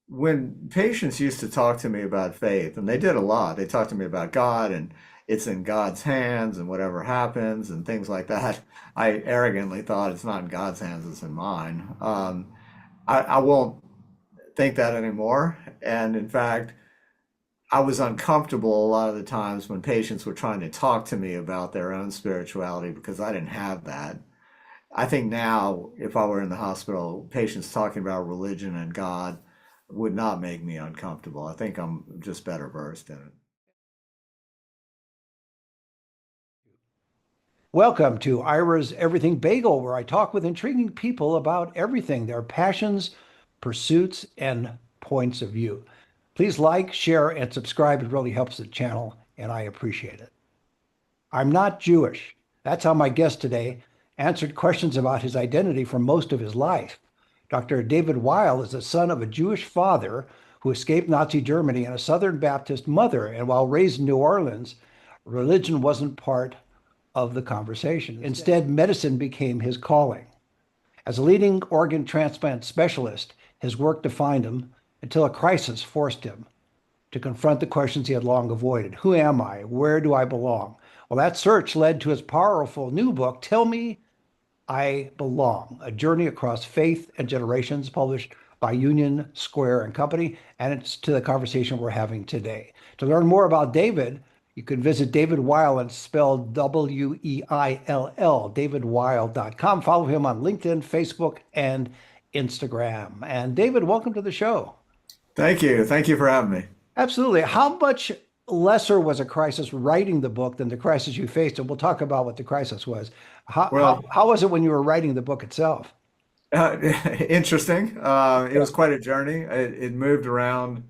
when patients used to talk to me about faith, and they did a lot, they talked to me about God and it's in God's hands and whatever happens and things like that. I arrogantly thought it's not in God's hands, it's in mine. I won't think that anymore. And in fact, I was uncomfortable a lot of the times when patients were trying to talk to me about their own spirituality because I didn't have that. I think now, if I were in the hospital, patients talking about religion and God would not make me uncomfortable. I think I'm just better versed in it. Welcome to Ira's Everything Bagel, where I talk with intriguing people about everything, their passions, pursuits, and points of view. Please like, share, and subscribe. It really helps the channel, and I appreciate it. I'm not Jewish. That's how my guest today answered questions about his identity for most of his life. Dr. David Weill is the son of a Jewish father who escaped Nazi Germany and a Southern Baptist mother. And while raised in New Orleans, religion wasn't part of the conversation. Instead, medicine became his calling. As a leading organ transplant specialist, his work defined him until a crisis forced him to confront the questions he had long avoided. Who am I? Where do I belong? Well, that search led to his powerful new book, Tell Me I Belong, a journey across faith and generations, published by Union Square and Company, and it's to the conversation we're having today. To learn more about David, you can visit David Weill, and spelled Weill, davidweill.com. Follow him on LinkedIn, Facebook, and Instagram. And David, welcome to the show. Thank you. Thank you for having me. Absolutely. How much lesser was a crisis writing the book than the crisis you faced? And we'll talk about what the crisis was. How, how, Well, how was it when you were writing the book itself? uh, interesting. It was quite a journey. It moved around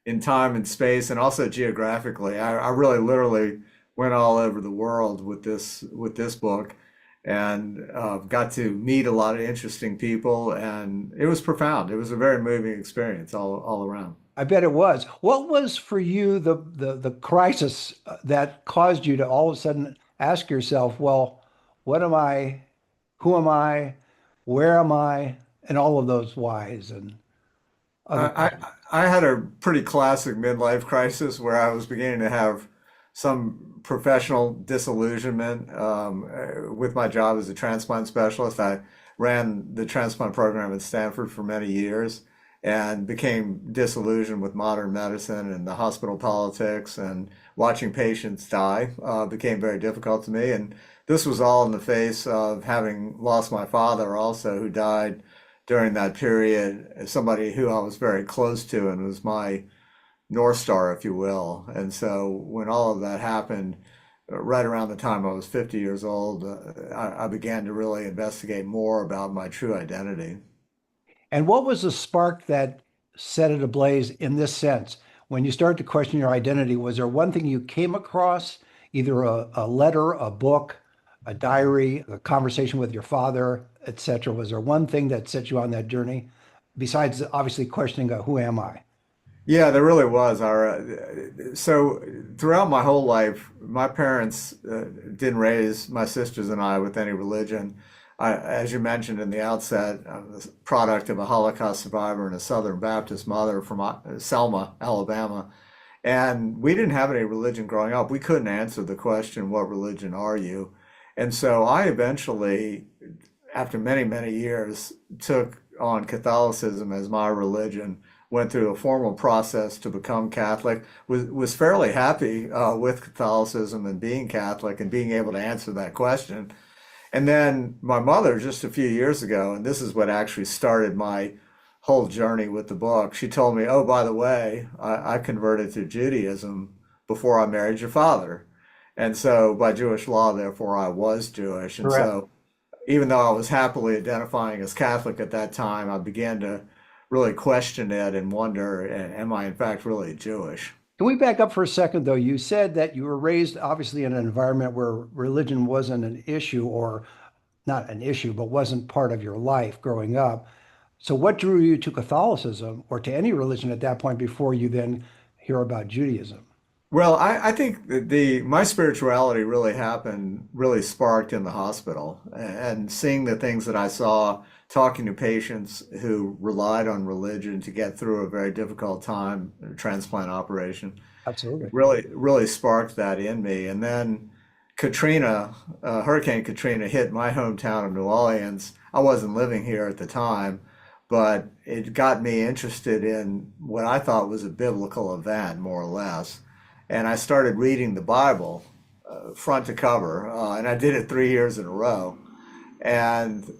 in time and space, and also geographically. I really, literally went all over the world with this book, and got to meet a lot of interesting people, and it was profound. It was a very moving experience all around. I bet it was. What was for you the crisis that caused you to all of a sudden ask yourself, well, what am I? Who am I? Where am I? And all of those whys and other I, questions. I had a pretty classic midlife crisis where I was beginning to have some professional disillusionment with my job as a transplant specialist. I ran the transplant program at Stanford for many years and became disillusioned with modern medicine and the hospital politics, and watching patients die became very difficult to me. And this was all in the face of having lost my father also, who died during that period, as somebody who I was very close to and was my North Star, if you will. And so when all of that happened, right around the time I was 50 years old, I began to really investigate more about my true identity. And what was the spark that set it ablaze in this sense? When you started to question your identity, was there one thing you came across, either a letter, a book, a diary, a conversation with your father, etc.? Was there one thing that set you on that journey, besides obviously questioning, who am I? Yeah, there really was. So throughout my whole life, my parents didn't raise my sisters and I with any religion. As you mentioned in the outset, I'm the product of a Holocaust survivor and a Southern Baptist mother from Selma, Alabama. And we didn't have any religion growing up. We couldn't answer the question, what religion are you? And so I eventually, after many, many years, took on Catholicism as my religion, went through a formal process to become Catholic, was fairly happy with Catholicism and being Catholic and being able to answer that question. And then my mother, just a few years ago, and this is what actually started my whole journey with the book, she told me, oh, by the way, I converted to Judaism before I married your father. And so by Jewish law, therefore, I was Jewish. And Correct. so even though I was happily identifying as Catholic at that time, I began to really question it and wonder, am I in fact really Jewish? Can we back up for a second, though? You said that you were raised obviously in an environment where religion wasn't an issue, or not an issue, but wasn't part of your life growing up. So, what drew you to Catholicism or to any religion at that point before you then hear about Judaism? Well, I think that the my spirituality really happened, really sparked in the hospial, and seeing the things that I saw talking to patients who relied on religion to get through a very difficult time, a transplant operation. Absolutely. Really sparked that in me. And then Katrina, Hurricane Katrina hit my hometown of New Orleans. I wasn't living here at the time, but it got me interested in what I thought was a biblical event, more or less. And I started reading the Bible front to cover, and I did it 3 years in a row. And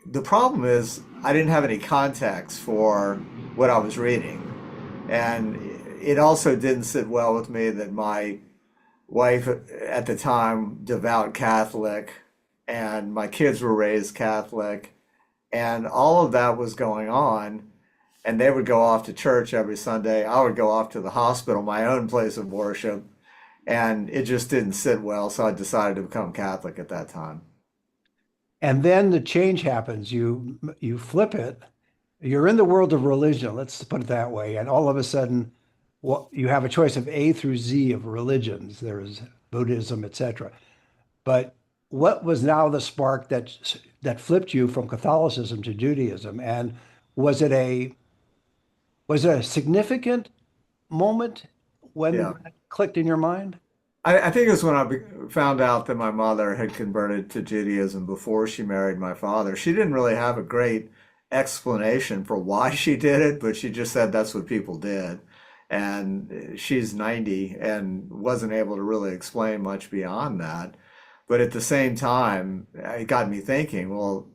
the problem is, I didn't have any context for what I was reading. And it also didn't sit well with me that my wife at the time, devout Catholic, and my kids were raised Catholic, and all of that was going on. And they would go off to church every Sunday. I would go off to the hospital, my own place of worship, and it just didn't sit well. So I decided to become Catholic at that time. And then the change happens. You flip it. You're in the world of religion, let's put it that way. And all of a sudden, well, you have a choice of A through Z of religions. There's Buddhism, etc. But what was now the spark that flipped you from Catholicism to Judaism? And was it a was it a significant moment when Yeah. that clicked in your mind? I think it was when found out that my mother had converted to Judaism before she married my father. She didn't really have a great explanation for why she did it, but she just said that's what people did. And she's 90 and wasn't able to really explain much beyond that. But at the same time, it got me thinking, well,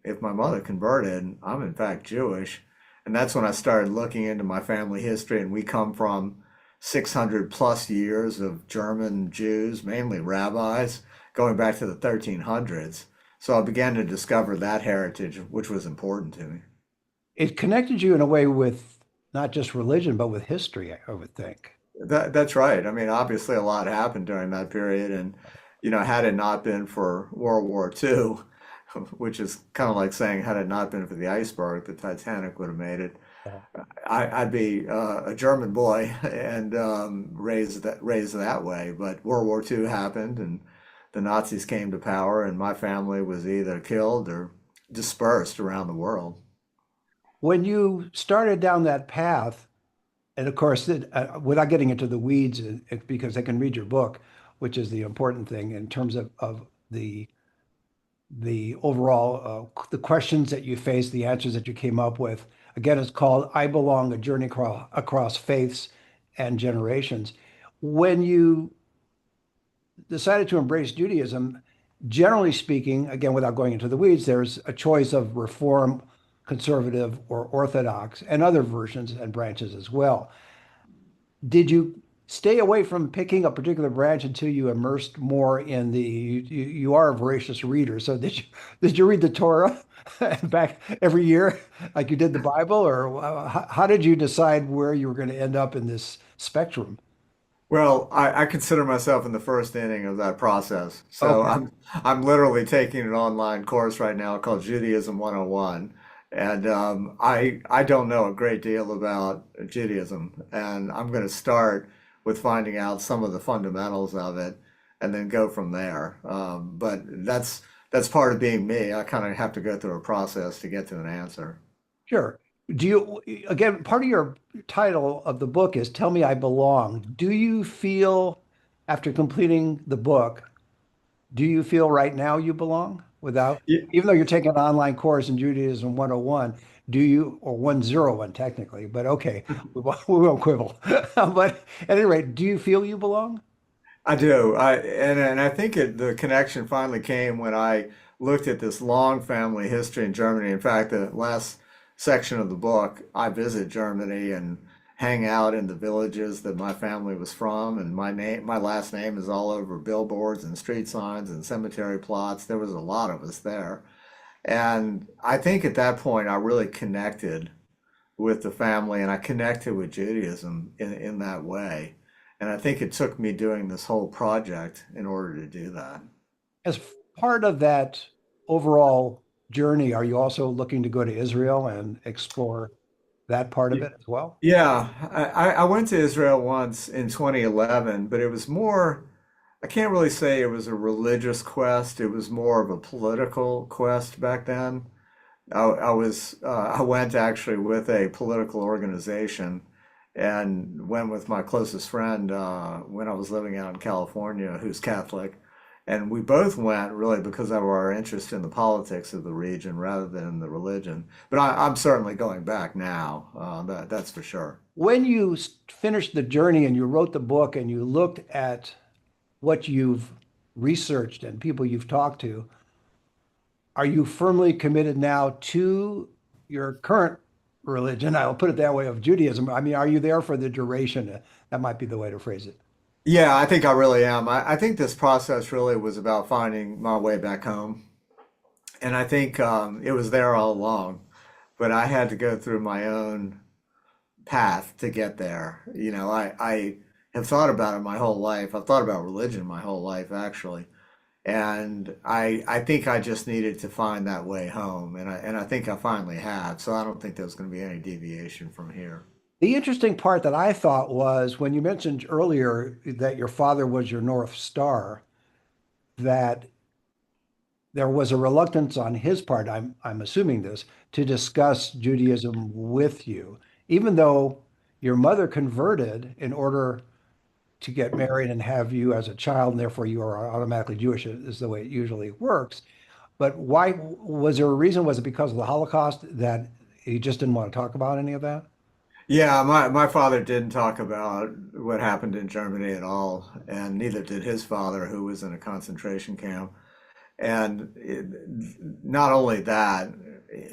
if my mother converted, I'm in fact Jewish. And that's when I started looking into my family history, and we come from 600 plus years of German Jews, mainly rabbis, going back to the 1300s. So I began to discover that heritage, which was important to me. It connected you in a way with not just religion, but with history, I would think. That's right. I mean, obviously, a lot happened during that period, and had it not been for World War II, which is kind of like saying, had it not been for the iceberg, the Titanic would have made it. Yeah. I'd be a German boy and raised that way. But World War II happened, and the Nazis came to power, and my family was either killed or dispersed around the world. When you started down that path, and of course, without getting into the weeds, because they can read your book, which is the important thing in terms of the overall the questions that you faced, the answers that you came up with. Again, it's called "I Belong: A Journey Across Faiths and Generations." When you decided to embrace Judaism, generally speaking, again, without going into the weeds, there's a choice of Reform, Conservative, or Orthodox, and other versions and branches as well. Did you stay away from picking a particular branch until you immersed more in you are a voracious reader, so did you read the Torah back every year like you did the Bible, or how did you decide where you were going to end up in this spectrum? Well, I consider myself in the first inning of that process. So Okay. I'm literally taking an online course right now called Judaism 101. And I don't know a great deal about Judaism. And I'm going to start with finding out some of the fundamentals of it and then go from there. But that's part of being me. I kind of have to go through a process to get to an answer. Sure. Do you, again, part of your title of the book is Tell Me I Belong. Do you feel, after completing the book, do you feel right now you belong without, even though you're taking an online course in Judaism 101, do you, or 101 technically, but okay, we won't quibble. But at any rate, do you feel you belong? I do. And I think the connection finally came when I looked at this long family history in Germany. In fact, the last section of the book, I visit Germany and hang out in the villages that my family was from, and my last name is all over billboards and street signs and cemetery plots. There was a lot of us there. And I think at that point I really connected with the family, and I connected with Judaism in that way. And I think it took me doing this whole project in order to do that. As part of that overall journey, are you also looking to go to Israel and explore that part of Y- it as well? Yeah, I went to Israel once in 2011, but it was more, I can't really say it was a religious quest. It was more of a political quest back then. I went actually with a political organization and went with my closest friend when I was living out in California, who's Catholic. And we both went really because of our interest in the politics of the region rather than the religion. But I'm certainly going back now. That's for sure. When you finished the journey and you wrote the book and you looked at what you've researched and people you've talked to, are you firmly committed now to your current religion? I'll put it that way, of Judaism. I mean, are you there for the duration? That might be the way to phrase it. Yeah, I think I really am. I think this process really was about finding my way back home. And I think it was there all along, but I had to go through my own path to get there. I have thought about it my whole life. I've thought about religion my whole life, actually. And I think I just needed to find that way home. And I think I finally have. So I don't think there's going to be any deviation from here. The interesting part that I thought was when you mentioned earlier that your father was your North Star, that there was a reluctance on his part, I'm assuming this, to discuss Judaism with you, even though your mother converted in order to get married and have you as a child, and therefore you are automatically Jewish, is the way it usually works. But why was there a reason? Was it because of the Holocaust that he just didn't want to talk about any of that? Yeah, my father didn't talk about what happened in Germany at all, and neither did his father, who was in a concentration camp. And not only that,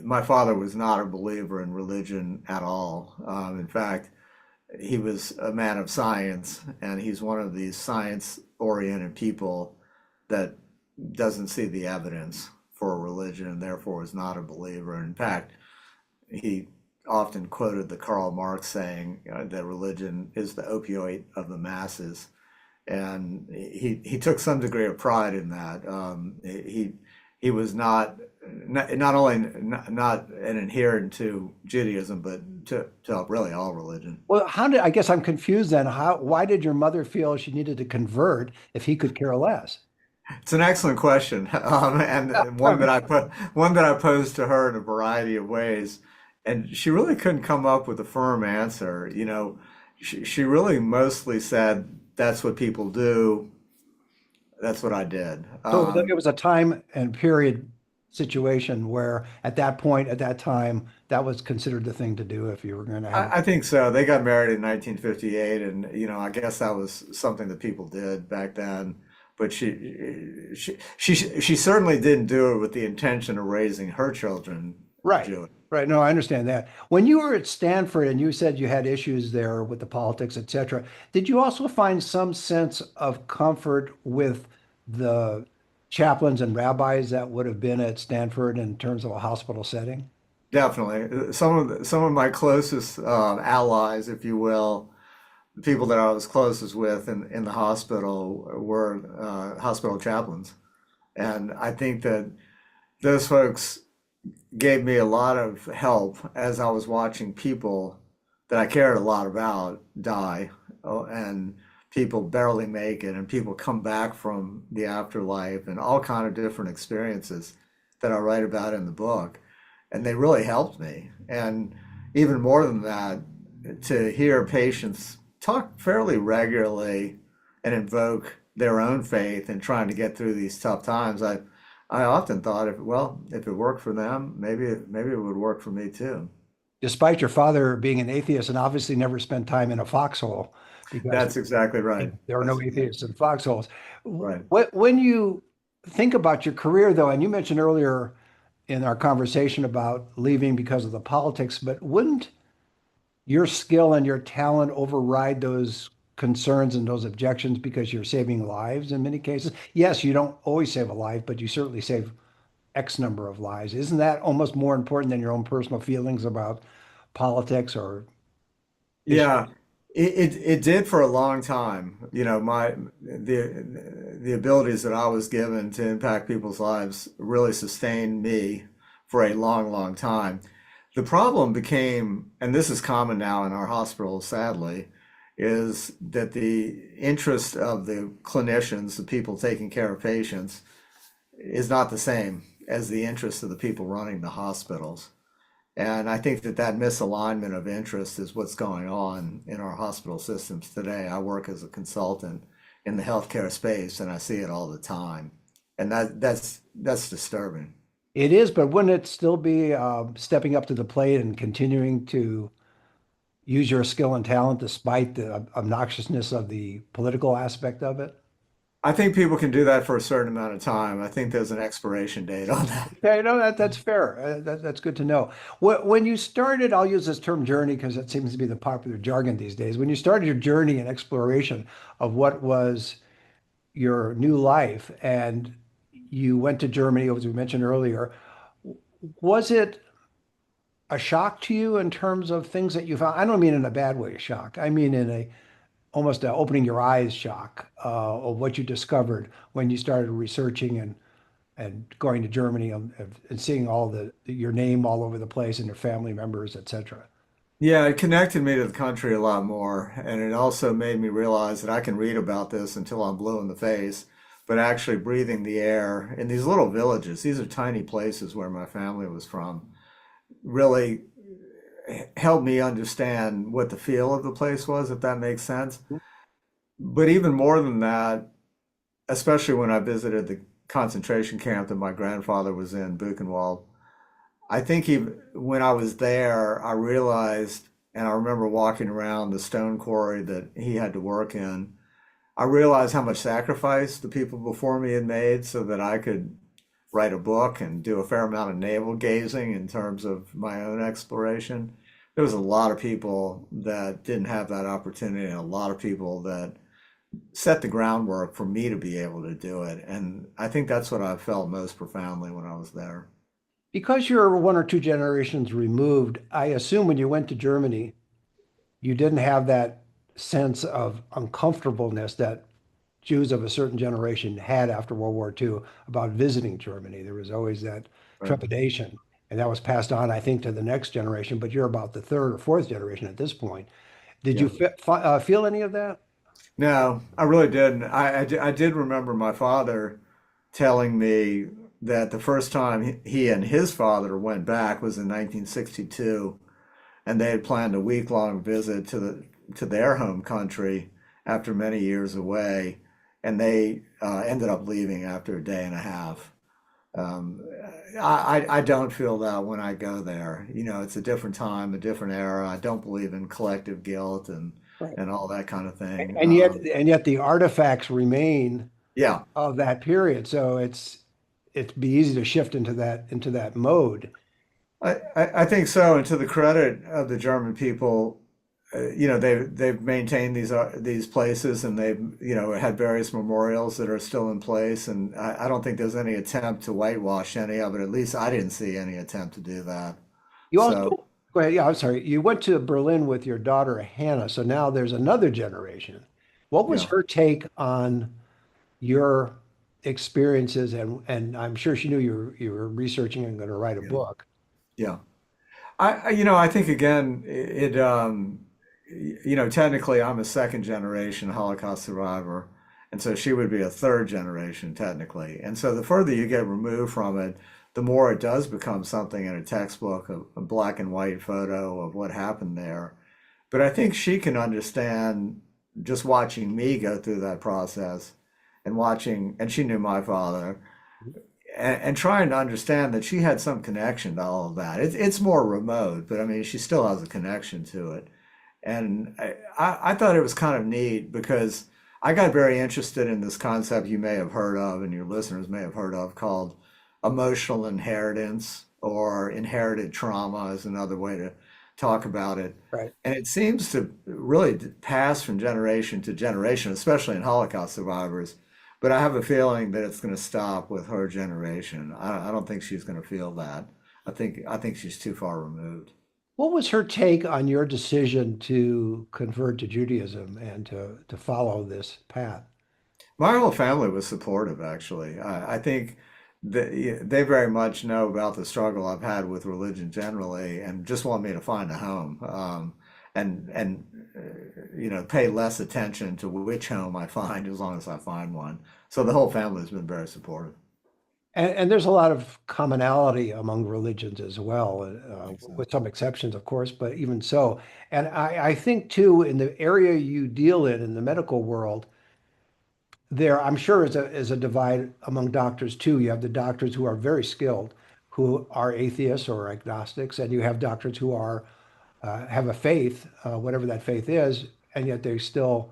my father was not a believer in religion at all. In fact, he was a man of science, and he's one of these science-oriented people that doesn't see the evidence for a religion and therefore is not a believer. In fact, he often quoted the Karl Marx saying that religion is the opioid of the masses, and he took some degree of pride in that. He was not only not an adherent to Judaism, but to really all religion. Well, I guess I'm confused then. Why did your mother feel she needed to convert if he could care less? It's an excellent question, and one that I posed to her in a variety of ways, and she really couldn't come up with a firm answer. She really mostly said, "That's what people do. That's what I did." So it was a time and period situation where at that point, at that time, that was considered the thing to do if you were going to have. I think so. They got married in 1958, and I guess that was something that people did back then. But she certainly didn't do it with the intention of raising her children Right. Jewish. Right. No, I understand that. When you were at Stanford and you said you had issues there with the politics, et cetera, did you also find some sense of comfort with the chaplains and rabbis that would have been at Stanford in terms of a hospital setting? Definitely. Some of my closest allies, if you will, the people that I was closest with in the hospital were hospital chaplains. And I think that those folks gave me a lot of help as I was watching people that I cared a lot about die, and people barely make it, and people come back from the afterlife, and all kind of different experiences that I write about in the book. And they really helped me. And even more than that, to hear patients talk fairly regularly and invoke their own faith in trying to get through these tough times, I often thought, if it worked for them, maybe it would work for me too. Despite your father being an atheist and obviously never spent time in a foxhole, because That's exactly right. there are no That's exactly atheists in foxholes. right. When you think about your career, though, and you mentioned earlier in our conversation about leaving because of the politics, but wouldn't your skill and your talent override those concerns and those objections because you're saving lives in many cases? Yes, you don't always save a life, but you certainly save X number of lives. Isn't that almost more important than your own personal feelings about politics or issues? Yeah, it did for a long time. The abilities that I was given to impact people's lives really sustained me for a long, long time. The problem became, and this is common now in our hospitals, sadly, is that the interest of the clinicians, the people taking care of patients, is not the same as the interests of the people running the hospitals. And I think that that misalignment of interest is what's going on in our hospital systems today. I work as a consultant in the healthcare space, and I see it all the time, and that's disturbing. It is, but wouldn't it still be stepping up to the plate and continuing to use your skill and talent despite the obnoxiousness of the political aspect of it? I think people can do that for a certain amount of time. I think there's an expiration date on that. Okay, no, that's fair. That's good to know. When you started, I'll use this term journey because it seems to be the popular jargon these days. When you started your journey and exploration of what was your new life and you went to Germany, as we mentioned earlier, was it a shock to you in terms of things that you found? I don't mean in a bad way, shock. I mean in a almost a opening your eyes shock of what you discovered when you started researching and going to Germany and seeing all your name all over the place and your family members, etc. Yeah, it connected me to the country a lot more, and it also made me realize that I can read about this until I'm blue in the face, but actually breathing the air in these little villages, these are tiny places where my family was from, really helped me understand what the feel of the place was, if that makes sense. But even more than that, especially when I visited the concentration camp that my grandfather was in, Buchenwald, I think even when I was there, I realized, and I remember walking around the stone quarry that he had to work in, I realized how much sacrifice the people before me had made so that I could write a book and do a fair amount of navel gazing in terms of my own exploration. There was a lot of people that didn't have that opportunity and a lot of people that set the groundwork for me to be able to do it. And I think that's what I felt most profoundly when I was there. Because you're one or two generations removed, I assume when you went to Germany, you didn't have that sense of uncomfortableness that Jews of a certain generation had after World War II about visiting Germany. There was always that Right. trepidation, and that was passed on, I think, to the next generation. But you're about the third or fourth generation at this point. Did you Yeah. feel any of that? No, I really didn't. I did remember my father telling me that the first time he and his father went back was in 1962, and they had planned a week-long visit to their home country after many years away, and they ended up leaving after a day and a half. Um, I don't feel that when I go there. You know, it's a different time, a different era. I don't believe in collective guilt Right. and all that kind of thing. And yet the artifacts remain Yeah, of that period. So it'd be easy to shift into that mode. I think so. And to the credit of the German people, you know, they've maintained these places, and they've, you know, had various memorials that are still in place. And I don't think there's any attempt to whitewash any of it. At least I didn't see any attempt to do that. You So also go ahead. Yeah, I'm sorry. You went to Berlin with your daughter Hannah, so now there's another generation. What was yeah, her take on your experiences? And I'm sure she knew you were researching and going to write a yeah, book. yeah. You know, I think again, you know, technically I'm a second generation Holocaust survivor, and so she would be a third generation technically. And so the further you get removed from it, the more it does become something in a textbook, a black and white photo of what happened there. But I think she can understand just watching me go through that process and watching, and she knew my father, and trying to understand that she had some connection to all of that. It's more remote, but I mean, she still has a connection to it. And I thought it was kind of neat because I got very interested in this concept you may have heard of and your listeners may have heard of called emotional inheritance, or inherited trauma is another way to talk about it. Right. And it seems to really pass from generation to generation, especially in Holocaust survivors. But I have a feeling that it's going to stop with her generation. I don't think she's going to feel that. I think she's too far removed. What was her take on your decision to convert to Judaism and to follow this path? My whole family was supportive, actually. I think that they very much know about the struggle I've had with religion generally, and just want me to find a home, and you know, pay less attention to which home I find as long as I find one. So the whole family has been very supportive. And there's a lot of commonality among religions as well, I think so. with some exceptions, of course, but even so. And I think too, in the area you deal in the medical world, there, I'm sure, is a divide among doctors too. You have the doctors who are very skilled, who are atheists or agnostics, and you have doctors who are have a faith, whatever that faith is, and yet they still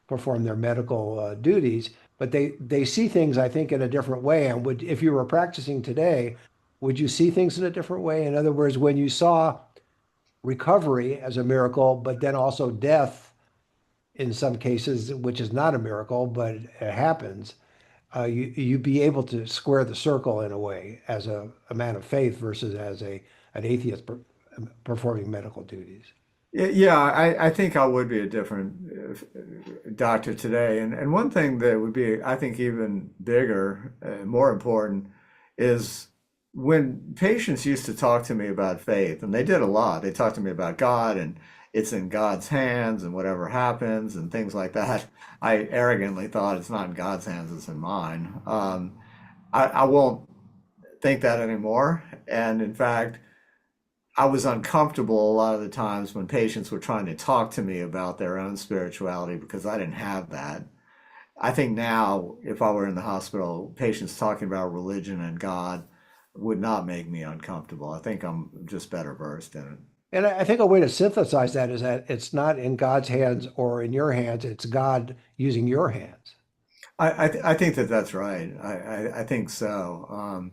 perform their medical duties. But they see things, I think, in a different way. And would, if you were practicing today, would you see things in a different way? In other words, when you saw recovery as a miracle, but then also death in some cases, which is not a miracle, but it happens, you'd be able to square the circle in a way as a man of faith versus as an atheist performing medical duties. Yeah, I think I would be a different doctor today. And one thing that would be, I think, even bigger, more important, is when patients used to talk to me about faith, and they did a lot. They talked to me about God and it's in God's hands and whatever happens and things like that. I arrogantly thought it's not in God's hands, it's in mine. I won't think that anymore. And in fact, I was uncomfortable a lot of the times when patients were trying to talk to me about their own spirituality because I didn't have that. I think now, if I were in the hospital, patients talking about religion and God would not make me uncomfortable. I think I'm just better versed in it. And I think a way to synthesize that is that it's not in God's hands or in your hands, it's God using your hands. I think that that's right. I think so.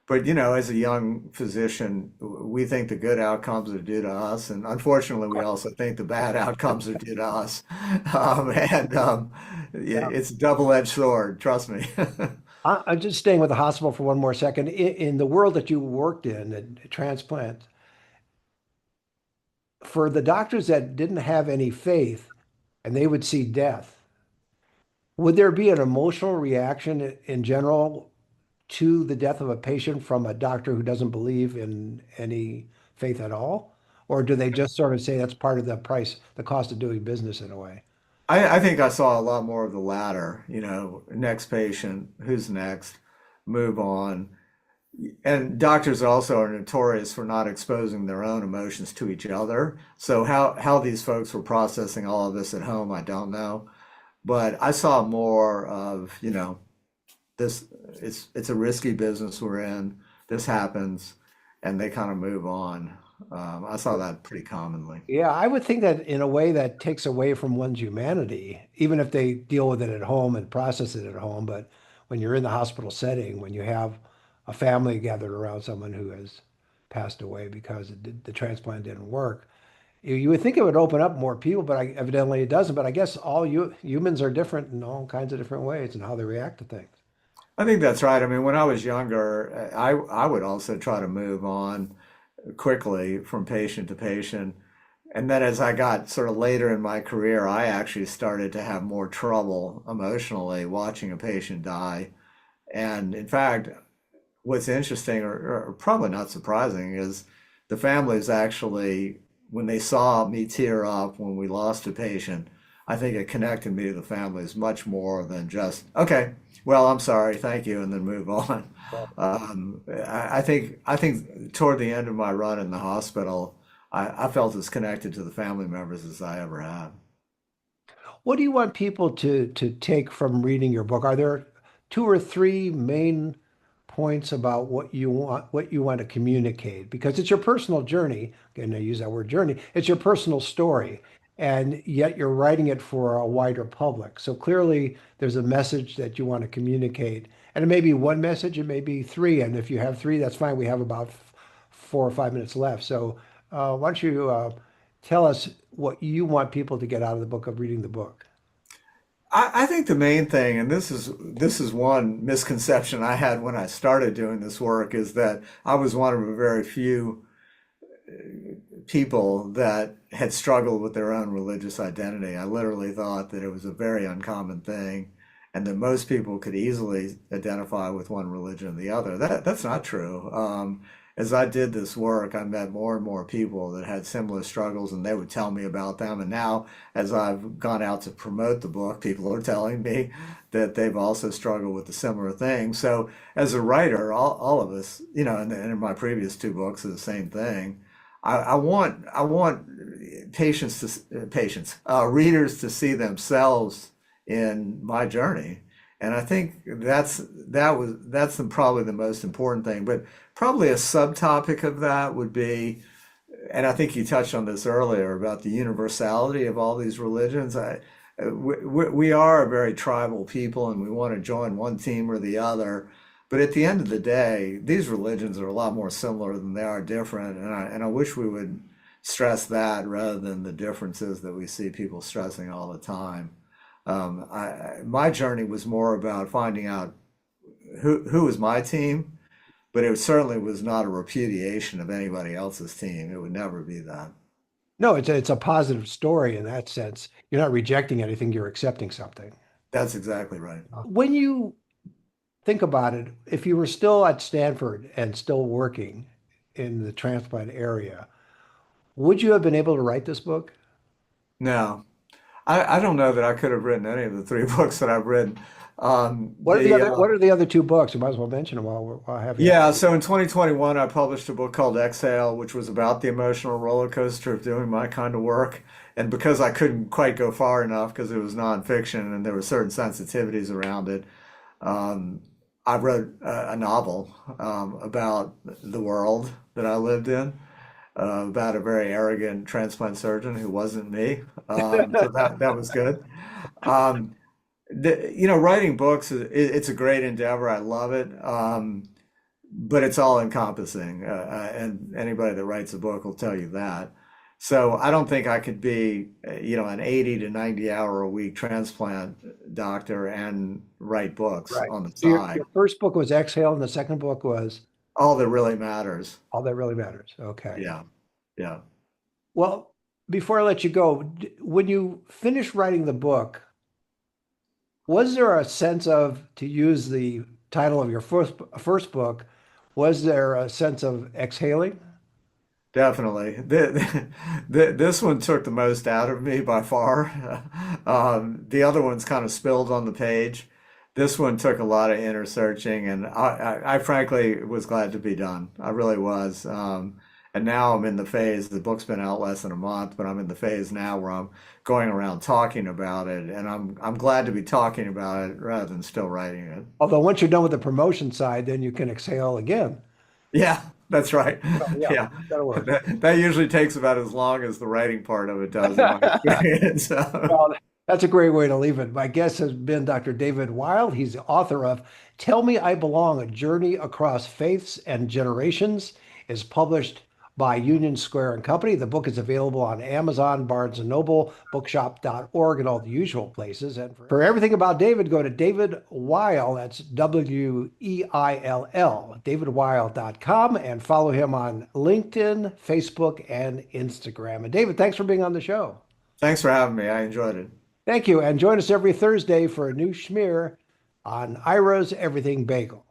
But as a young physician, we think the good outcomes are due to us, and unfortunately, we also think the bad outcomes are due to us. And Yeah. it's a double-edged sword, trust me. I'm just staying with the hospital for one more second. In the world that you worked in, the transplant, for the doctors that didn't have any faith and they would see death, would there be an emotional reaction in general to the death of a patient from a doctor who doesn't believe in any faith at all? Or do they just sort of say that's part of the price, the cost of doing business in a way? I think I saw a lot more of the latter, next patient, who's next, move on. And doctors also are notorious for not exposing their own emotions to each other. So how these folks were processing all of this at home, I don't know. But I saw more of, this it's a risky business we're in. This happens, and they kind of move on. I saw that pretty commonly. Yeah, I would think that in a way that takes away from one's humanity, even if they deal with it at home and process it at home. But when you're in the hospital setting, when you have a family gathered around someone who has passed away because the transplant didn't work, you would think it would open up more people, but evidently it doesn't. But I guess all humans are different in all kinds of different ways and how they react to things. I think that's right. I mean, when I was younger, I would also try to move on quickly from patient to patient. And then as I got sort of later in my career, I actually started to have more trouble emotionally watching a patient die. And in fact, what's interesting or probably not surprising is the families actually, when they saw me tear up when we lost a patient, I think it connected me to the families much more than just, okay, well, I'm sorry, thank you, and then move on. I think toward the end of my run in the hospital, I felt as connected to the family members as I ever have. What do you want people to take from reading your book? Are there two or three main points about what you want to communicate? Because it's your personal journey. Again, I use that word journey. It's your personal story, and yet you're writing it for a wider public. So clearly, there's a message that you want to communicate, and it may be one message, it may be three, and if you have three, that's fine. We have about 4 or 5 minutes left. So why don't you tell us what you want people to get out of the book of reading the book? I think the main thing, and this is one misconception I had when I started doing this work, is that I was one of a very few people that had struggled with their own religious identity. I literally thought that it was a very uncommon thing and that most people could easily identify with one religion or the other. That's not true. as I did this work, I met more and more people that had similar struggles, and they would tell me about them. And now, as I've gone out to promote the book, people are telling me that they've also struggled with the similar thing. So, as a writer, all of us, and in my previous two books, are the same thing. I want readers to see themselves in my journey, and I think probably the most important thing. But probably a subtopic of that would be, and I think you touched on this earlier about the universality of all these religions. We are a very tribal people, and we want to join one team or the other. But at the end of the day, these religions are a lot more similar than they are different, and I wish we would stress that rather than the differences that we see people stressing all the time. My journey was more about finding out who was my team, but it certainly was not a repudiation of anybody else's team. It would never be that. No, it's a positive story in that sense. You're not rejecting anything, you're accepting something. That's exactly right. When you think about it, if you were still at Stanford and still working in the transplant area, would you have been able to write this book? No, I don't know that I could have written any of the three books that I've written. What are the other two books? You might as well mention them while I have you. Yeah, so in 2021, I published a book called Exhale, which was about the emotional roller coaster of doing my kind of work. And because I couldn't quite go far enough because it was nonfiction and there were certain sensitivities around it, um, I wrote a novel about the world that I lived in, about a very arrogant transplant surgeon who wasn't me. So that was good. Um, Writing books it's a great endeavor. I love it, but it's all encompassing, and anybody that writes a book will tell you that. So I don't think I could be, an 80 to 90 hour a week transplant doctor and write books Right. on the So side. your first book was Exhale, and the second book was All that really matters. All That Really Matters. Okay. Yeah, yeah. Well, before I let you go, when you finished writing the book, was there a sense of, to use the title of your first book, was there a sense of exhaling? Definitely. This one took the most out of me by far. The other one's kind of spilled on the page. This one took a lot of inner searching, and I frankly was glad to be done. I really was. And now I'm in the phase, the book's been out less than a month, but I'm in the phase now where I'm going around talking about it, and I'm glad to be talking about it rather than still writing it. Although once you're done with the promotion side, then you can exhale again. Yeah, that's right. Oh, yeah, Yeah. that'll work. That usually takes about as long as the writing part of it does in my experience. Well, that's a great way to leave it. My guest has been Dr. David Weill. He's the author of Tell Me I Belong, A Journey Across Faiths and Generations, is published by Union Square and Company. The book is available on Amazon, Barnes& and Noble, bookshop.org, and all the usual places. And for everything about David, go to David Weill, that's Weill, davidweill.com, and follow him on LinkedIn, Facebook, and Instagram. And David, thanks for being on the show. Thanks for having me. I enjoyed it. Thank you, and join us every Thursday for a new schmear on Ira's Everything Bagel.